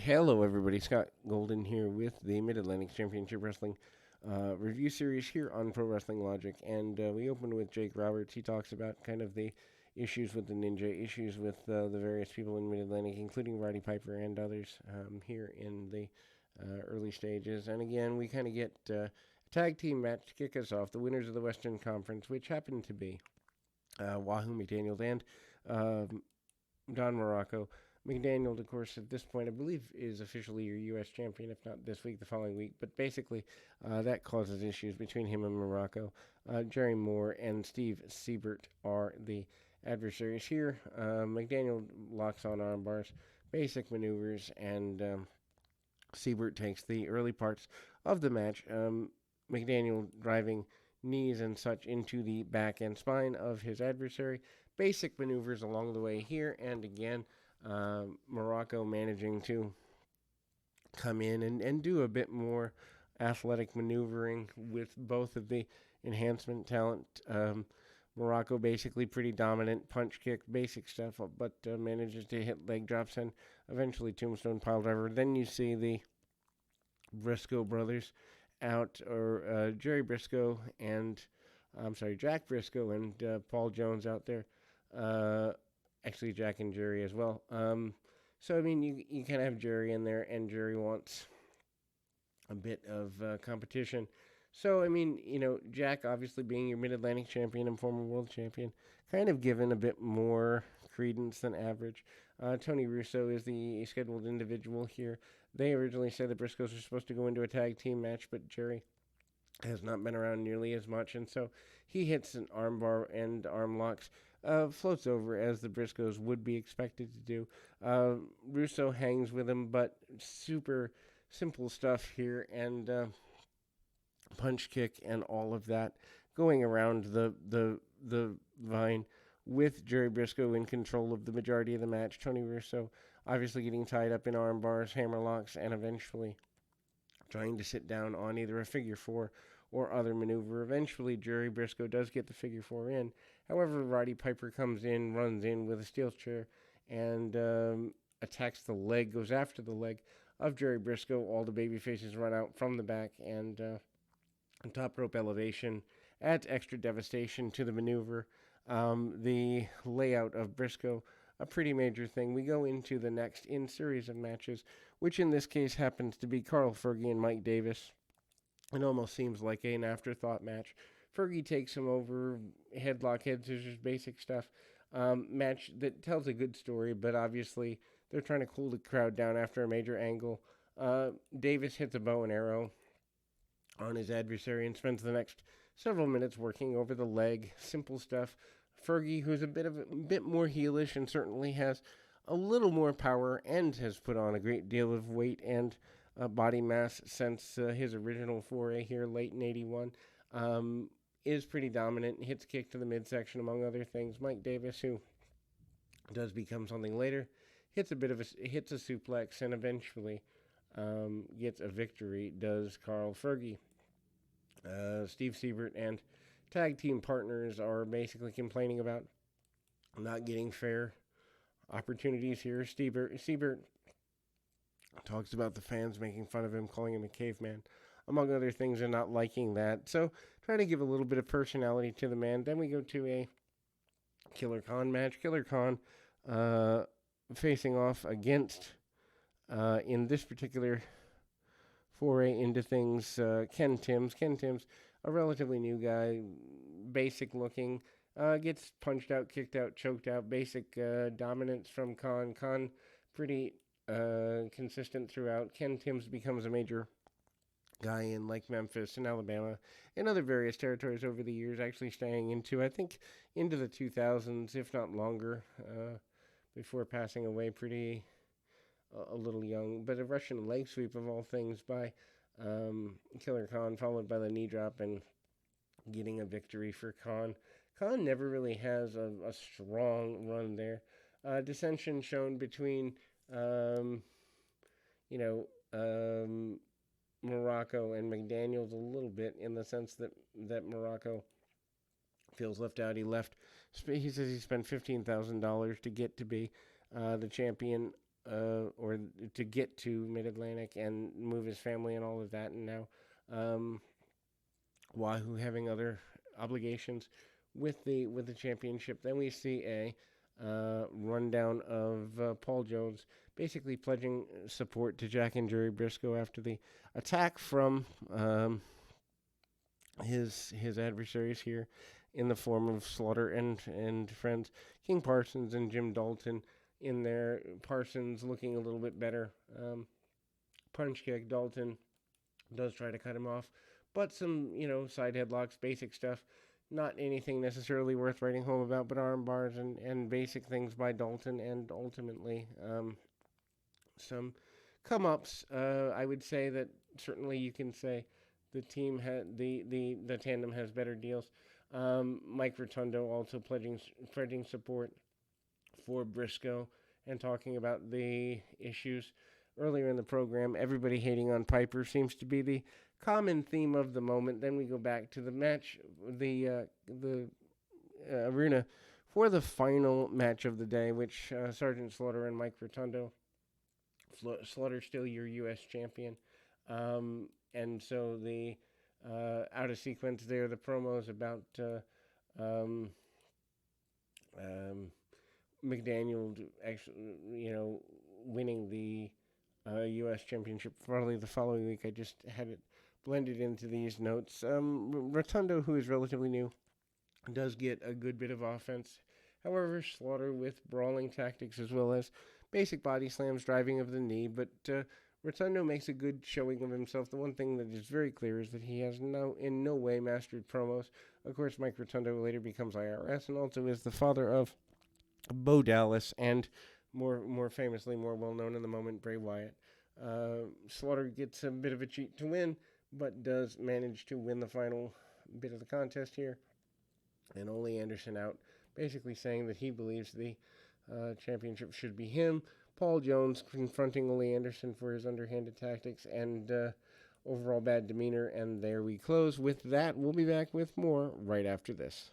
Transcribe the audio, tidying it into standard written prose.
Hello, everybody. Scott Golden here with the Mid Atlantic Championship Wrestling review series here on Pro Wrestling Logic. And we open with Jake Roberts. He talks about kind of the issues with the Ninja, issues with the various people in Mid Atlantic, including Roddy Piper and others here in the early stages. And again, we kind of get a tag team match to kick us off. The winners of the Western Conference, which happened to be Wahoo McDaniels and Don Morocco. McDaniel, of course, at this point, I believe, is officially your U.S. champion, if not this week, the following week. But basically, that causes issues between him and Morocco. Jerry Moore and Steve Siebert are the adversaries here. McDaniel locks on arm bars, basic maneuvers, and Siebert takes the early parts of the match. McDaniel driving knees and such into the back and spine of his adversary. Basic maneuvers along the way here, and again, Morocco managing to come in and do a bit more athletic maneuvering with both of the enhancement talent. Morocco basically pretty dominant, punch kick, basic stuff, but manages to hit leg drops and eventually tombstone pile driver. Then you see the Briscoe brothers out, or Jerry Briscoe and, Jack Briscoe and Paul Jones out there. Actually, Jack and Jerry as well. So, I mean, you kind of have Jerry in there, and Jerry wants a bit of competition. So, I mean, Jack obviously being your Mid-Atlantic champion and former world champion, kind of given a bit more credence than average. Tony Russo is the scheduled individual here. They originally said the Briscoes were supposed to go into a tag team match, but Jerry has not been around nearly as much, and so he hits an armbar and arm locks. Floats over as the Briscoes would be expected to do. Russo hangs with him, but super simple stuff here, and punch kick and all of that going around the vine with Jerry Briscoe in control of the majority of the match. Tony Russo obviously getting tied up in arm bars, hammer locks, and eventually trying to sit down on either a figure four or other maneuver. Eventually, Jerry Briscoe does get the figure four in. However, Roddy Piper comes in, runs in with a steel chair, and attacks the leg, goes after the leg of Jerry Briscoe. All the baby faces run out from the back, and top rope elevation adds extra devastation to the maneuver. The layout of Briscoe, a pretty major thing. We go into the next in series of matches, which in this case happens to be Carl Fergie and Mike Davis. It almost seems like an afterthought match. Fergie takes him over, headlock, head scissors, basic stuff. Match that tells a good story, but obviously they're trying to cool the crowd down after a major angle. Davis hits a bow and arrow on his adversary and spends the next several minutes working over the leg. Simple stuff. Fergie, who's a bit more heelish and certainly has a little more power and has put on a great deal of weight and body mass since his original foray here late in 81, is pretty dominant. Hits kick to the midsection, among other things. Mike Davis, who does become something later, hits a suplex and eventually gets a victory, does Carl Fergie. Steve Siebert and tag team partners are basically complaining about not getting fair opportunities here. Siebert talks about the fans making fun of him, calling him a caveman, among other things, and not liking that. So, trying to give a little bit of personality to the man. Then we go to a Killer Khan match. Killer Khan facing off against, in this particular foray into things, Ken Timms. Ken Timms, a relatively new guy, basic looking, gets punched out, kicked out, choked out. Basic dominance from Khan. Khan pretty consistent throughout. Ken Timms becomes a major guy in like Memphis and Alabama and other various territories over the years, actually staying into, I think, into the 2000s, if not longer, before passing away pretty a little young. But a Russian leg sweep of all things by Killer Khan, followed by the knee drop and getting a victory for Khan. Khan never really has a strong run there. Dissension shown between Morocco and McDaniels a little bit, in the sense that Morocco feels left out. He says he spent $15,000 to get to be the champion or to get to Mid Atlantic and move his family and all of that, and now Wahoo having other obligations with the championship. Then we see a rundown of Paul Jones basically pledging support to Jack and Jerry Briscoe after the attack from his adversaries here in the form of Slaughter and friends, King Parsons and Jim Dalton in there. Parsons looking a little bit better. Punch kick. Dalton does try to cut him off, but some side headlocks, basic stuff. Not anything necessarily worth writing home about, but arm bars and basic things by Dalton, and ultimately some come ups. I would say that certainly you can say the team had the tandem has better deals. Mike Rotundo also pledging support for Briscoe and talking about the issues earlier in the program. Everybody hating on Piper seems to be the common theme of the moment. Then we go back to the match, the arena for the final match of the day, which Sergeant Slaughter and Mike Rotundo. Slaughter still your U.S. champion, and so the out of sequence there, the promos about McDaniel actually, winning the U.S. championship probably the following week. I just had it blended into these notes. Rotundo, who is relatively new, does get a good bit of offense. However, Slaughter with brawling tactics as well as basic body slams, driving of the knee, but Rotundo makes a good showing of himself. The one thing that is very clear is that he has in no way mastered promos. Of course, Mike Rotundo later becomes IRS and also is the father of Bo Dallas and more famously, more well-known in the moment, Bray Wyatt. Slaughter gets a bit of a cheat to win, but does manage to win the final bit of the contest here. And Ole Anderson out, basically saying that he believes the championship should be him. Paul Jones confronting Ole Anderson for his underhanded tactics and overall bad demeanor. And there we close with that. We'll be back with more right after this.